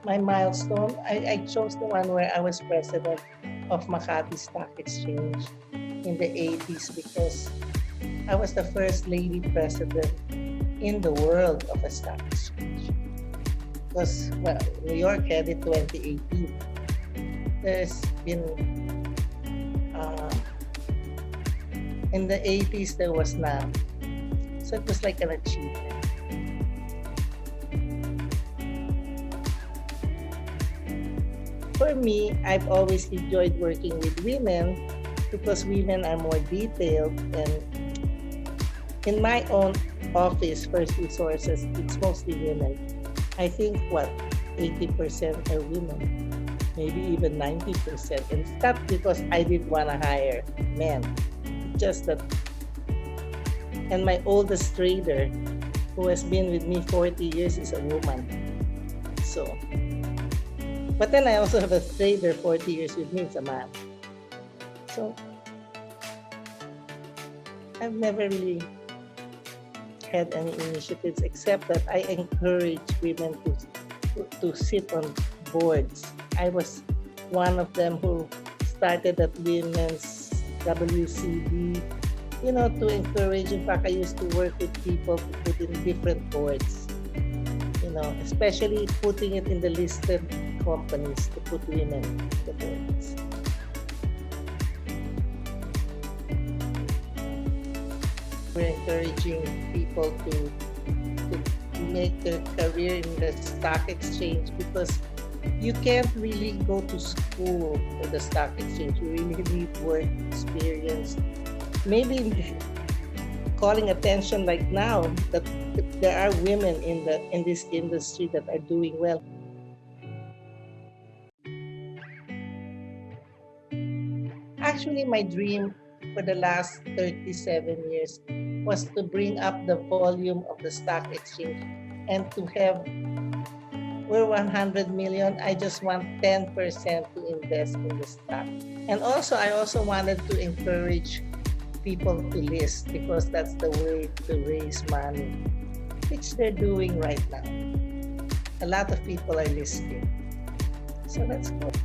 My milestone, I chose the one where I was president of Makati Stock Exchange in the 80s because I was the first lady president in the world of a stock exchange. Because, well, New York had it 2018. There's been, uh, in the 80s, there was none. So it was like an achievement. For me, I've always enjoyed working with women because women are more detailed, and in my own office, First Resources, it's mostly women. I think 80% are women, maybe even 90%. And it's not because I didn't want to hire men, just that. And my oldest trader, who has been with me 40 years, is a woman. So, but then I also have a trader 40 years with me, it's a man. So, I've never really had any initiatives except that I encourage women to sit on boards. I was one of them who started at Women's WCD, to encourage. In fact, I used to work with people to put in different boards, especially putting it in the listed companies to put women in the boards. We're encouraging people to make their career in the stock exchange because you can't really go to school for the stock exchange. You really need work experience. Maybe calling attention like now that there are women in this industry that are doing well. Actually, my dream for the last 37 years was to bring up the volume of the stock exchange and to have, we're 100 million, I just want 10% to invest in the stock. And also, I also wanted to encourage people to list because that's the way to raise money, which they're doing right now. A lot of people are listing. So that's good.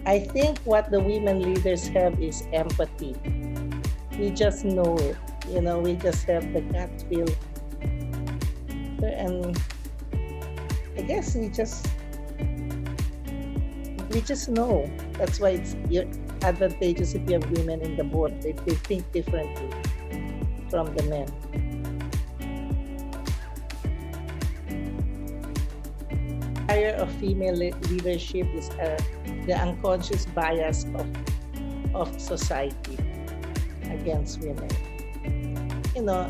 I think what the women leaders have is empathy. We just know it. We just have the gut feel. And I guess we just know. That's why it's advantageous if you have women in the board. They think differently from the men. Higher of female leadership is the unconscious bias of society against women.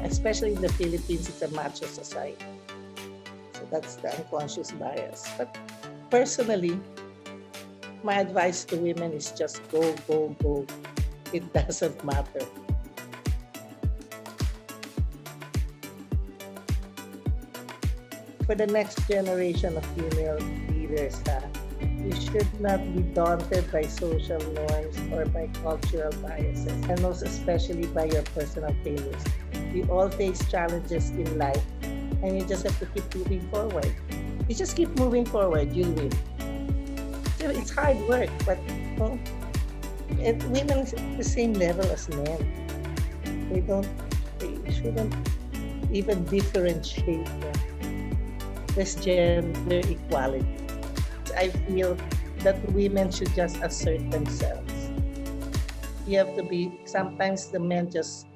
Especially in the Philippines, it's a macho society. So that's the unconscious bias. But personally, my advice to women is just go, go, go. It doesn't matter. For the next generation of female leaders, you should not be daunted by social norms or by cultural biases, and most especially by your personal failures. We all face challenges in life, and you just have to keep moving forward. You just keep moving forward, you'll win. It's hard work, but women are at the same level as men. They shouldn't even differentiate them. There's gender equality. I feel that women should just assert themselves. You have to sometimes the men just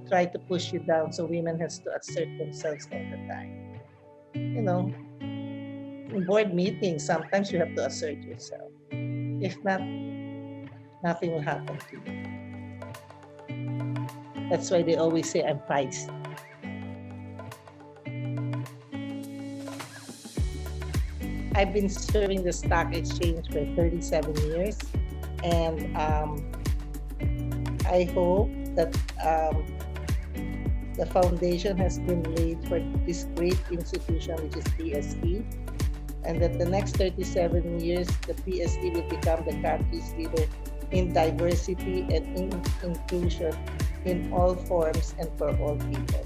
try to push you down, so women has to assert themselves all the time. In board meetings, sometimes you have to assert yourself. If not, nothing will happen to you. That's why they always say I'm feisty. I've been serving the stock exchange for 37 years, and I hope that the foundation has been laid for this great institution, which is PSE, and that the next 37 years, the PSE will become the country's leader in diversity and in inclusion in all forms and for all people.